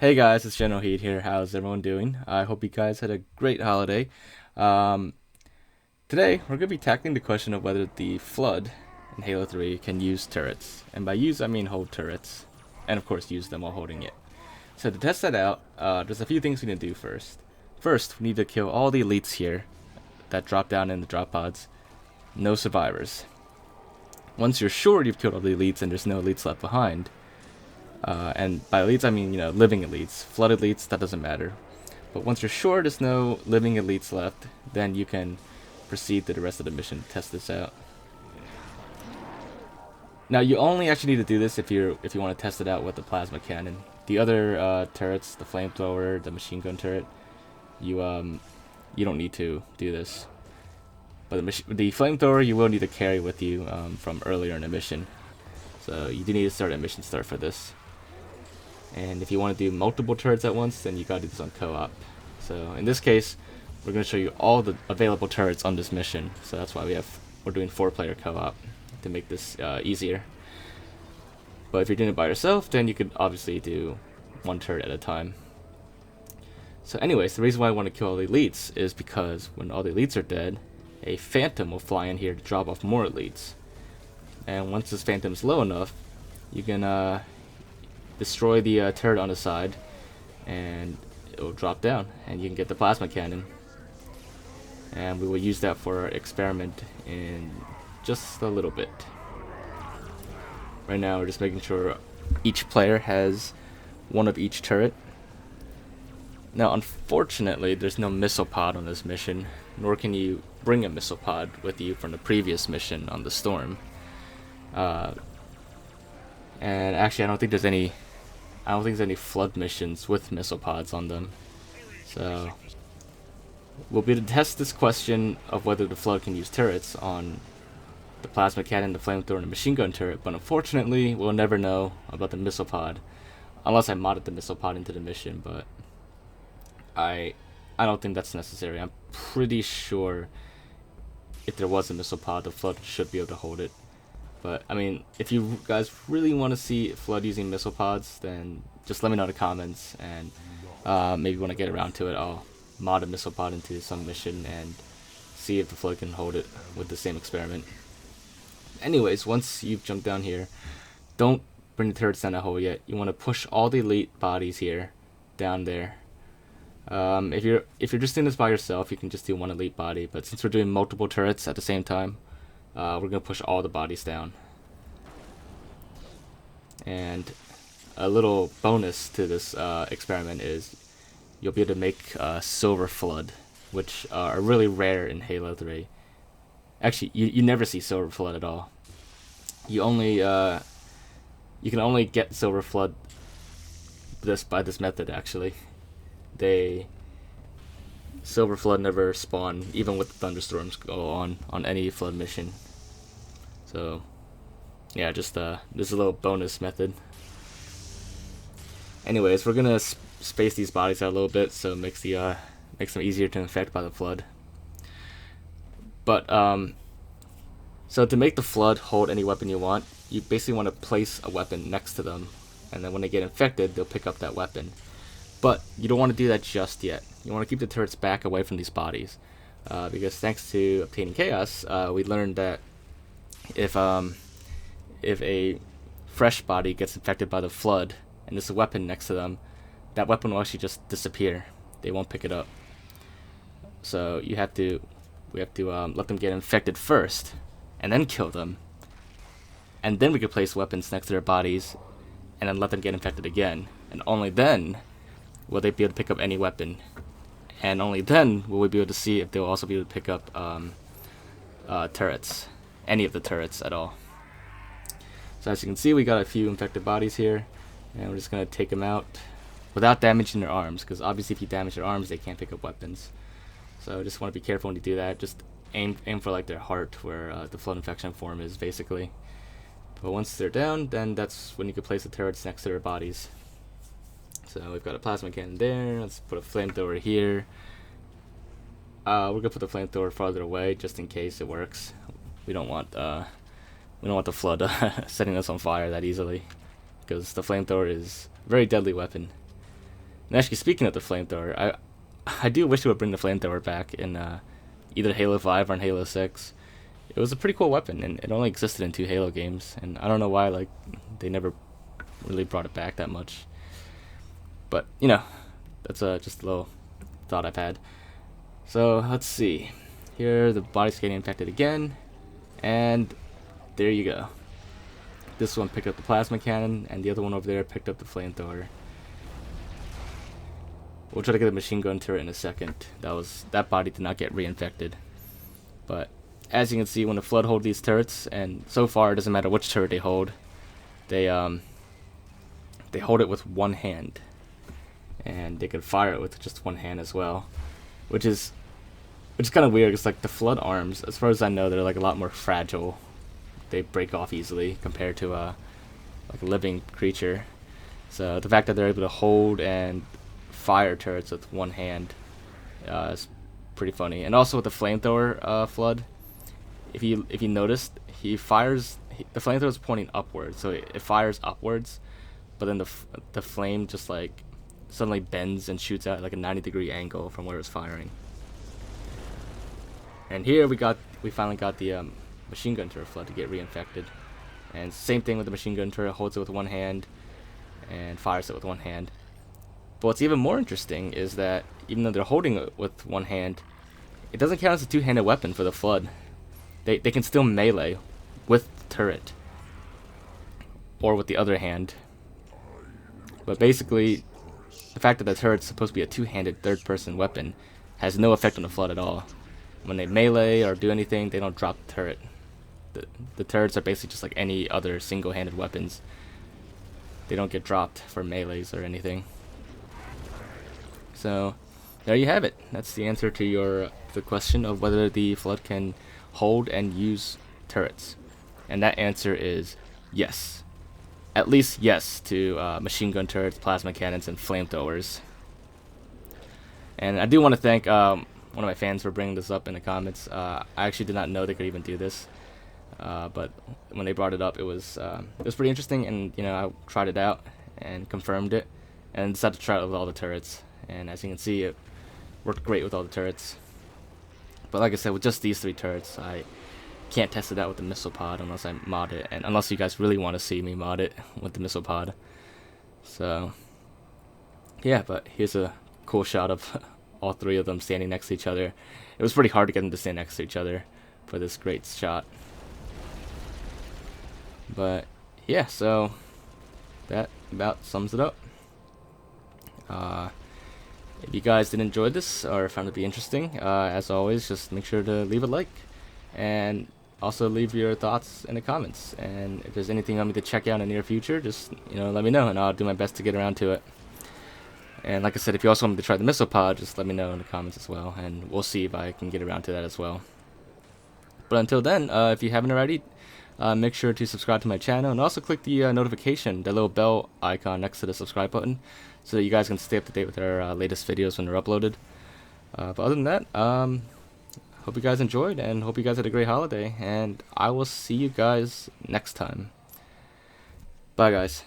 Hey guys, it's Generalkidd here. How's everyone doing? I hope you guys had a great holiday. Um, Today, we're going to be tackling the question of whether the Flood in Halo 3 can use turrets. And by use, I mean hold turrets. And of course, use them while holding it. So to test that out, there's a few things we need to do first. First, we need to kill all the elites here that drop down in the drop pods. No survivors. Once you're sure you've killed all the elites and there's no elites left behind, and by elites, I mean, living elites. Flood elites, that doesn't matter. But once you're sure there's no living elites left, then you can proceed to the rest of the mission to test this out. Now, you only actually need to do this if you want to test it out with the plasma cannon. The other turrets, the flamethrower, the machine gun turret, you don't need to do this. But the flamethrower you will need to carry with you from earlier in the mission. So you do need to start a mission start for this. And if you want to do multiple turrets at once, then you gotta do this on co-op. So in this case, we're gonna show you all the available turrets on this mission. So that's why we're doing 4-player co-op to make this easier. But if you're doing it by yourself, then you could obviously do 1 turret at a time. So anyways, the reason why I want to kill all the elites is because when all the elites are dead, a phantom will fly in here to drop off more elites. And once this phantom's low enough, you can destroy the turret on the side, and it will drop down, and you can get the plasma cannon. And we will use that for our experiment in just a little bit. Right now, we're just making sure each player has one of each turret. Now, unfortunately, there's no missile pod on this mission, nor can you bring a missile pod with you from the previous mission on the Storm. And actually, I don't think there's any flood missions with missile pods on them. So we'll be to test this question of whether the Flood can use turrets on the plasma cannon, the flamethrower, and the machine gun turret. But unfortunately, we'll never know about the missile pod unless I modded the missile pod into the mission. But I don't think that's necessary. I'm pretty sure if there was a missile pod, the Flood should be able to hold it. But, I mean, if you guys really want to see Flood using missile pods, then just let me know in the comments, and maybe when I get around to it, I'll mod a missile pod into some mission and see if the Flood can hold it with the same experiment. Anyways, once you've jumped down here, don't bring the turrets down that hole yet. You want to push all the elite bodies here down there. If you're just doing this by yourself, you can just do 1 elite body, but since we're doing multiple turrets at the same time, we're going to push all the bodies down. And a little bonus to this experiment is you'll be able to make Silver Flood, which are really rare in Halo 3. Actually, you never see Silver Flood at all. You can only get Silver Flood by this method, actually. Silver Flood never spawn, even with the thunderstorms go on any Flood mission. So, yeah, just this is a little bonus method. Anyways, we're gonna space these bodies out a little bit, so it makes them easier to infect by the Flood. But so to make the Flood hold any weapon you want, you basically want to place a weapon next to them, and then when they get infected, they'll pick up that weapon. But you don't want to do that just yet. You want to keep the turrets back away from these bodies, because thanks to obtaining chaos, we learned that if a fresh body gets infected by the Flood and there's a weapon next to them, that weapon will actually just disappear. They won't pick it up. So we have to let them get infected first, and then kill them, and then we can place weapons next to their bodies, and then let them get infected again, and only then will they be able to pick up any weapon, and only then will we be able to see if they'll also be able to pick up turrets, any of the turrets at all. So as you can see, we got a few infected bodies here, and we're just going to take them out without damaging their arms, because obviously if you damage their arms, they can't pick up weapons. So just want to be careful when you do that. Just aim for like their heart, where the Flood infection form is, basically. But once they're down, then that's when you can place the turrets next to their bodies. So we've got a plasma cannon there. Let's put a flamethrower here. We're gonna put the flamethrower farther away just in case it works. We don't want the Flood setting us on fire that easily, because the flamethrower is a very deadly weapon. And actually, speaking of the flamethrower, I do wish they would bring the flamethrower back in either Halo 5 or in Halo 6. It was a pretty cool weapon, and it only existed in 2 Halo games, and I don't know why like they never really brought it back that much. But you know, that's just a little thought I've had. So let's see. Here the body's getting infected again, and there you go. This one picked up the plasma cannon, and the other one over there picked up the flamethrower. We'll try to get the machine gun turret in a second. That body did not get reinfected. But as you can see, when the Flood hold these turrets, and so far it doesn't matter which turret they hold, they hold it with one hand, and they can fire it with just one hand as well, which is kind of weird. It's like the Flood arms, as far as I know, they're like a lot more fragile. They break off easily compared to like a living creature. So the fact that they're able to hold and fire turrets with one hand is pretty funny. And also with the flamethrower Flood, if you noticed, the flamethrower is pointing upwards, so it fires upwards, but then the flame just like suddenly bends and shoots out like a 90-degree angle from where it's firing. And here we finally got the machine gun turret Flood to get reinfected. And same thing with the machine gun turret, holds it with one hand and fires it with one hand. But what's even more interesting is that even though they're holding it with one hand, it doesn't count as a two-handed weapon for the Flood. They can still melee with the turret or with the other hand. But basically, the fact that the turret's supposed to be a two-handed third-person weapon has no effect on the Flood at all. When they melee or do anything, they don't drop the turret. The turrets are basically just like any other single-handed weapons. They don't get dropped for melees or anything. So there you have it. That's the answer to the question of whether the Flood can hold and use turrets. And that answer is yes. At least yes to machine gun turrets, plasma cannons, and flamethrowers. And I do want to thank one of my fans for bringing this up in the comments. I actually did not know they could even do this, but when they brought it up, it was pretty interesting, and I tried it out and confirmed it, and decided to try it with all the turrets. And as you can see, it worked great with all the turrets. But like I said, with just these 3 turrets, I can't test it out with the missile pod unless I mod it, and unless you guys really want to see me mod it with the missile pod. So yeah, but here's a cool shot of all 3 of them standing next to each other. It was pretty hard to get them to stand next to each other for this great shot. But yeah, so that about sums it up. If you guys did enjoy this or found it to be interesting, as always, just make sure to leave a like, and also leave your thoughts in the comments. And if there's anything you want me to check out in the near future, just let me know, and I'll do my best to get around to it. And like I said, if you also want me to try the missile pod, just let me know in the comments as well, and we'll see if I can get around to that as well. But until then, if you haven't already, make sure to subscribe to my channel, and also click the notification, the little bell icon next to the subscribe button, so that you guys can stay up to date with our latest videos when they're uploaded. But other than that, hope you guys enjoyed, and hope you guys had a great holiday, and I will see you guys next time. Bye, guys.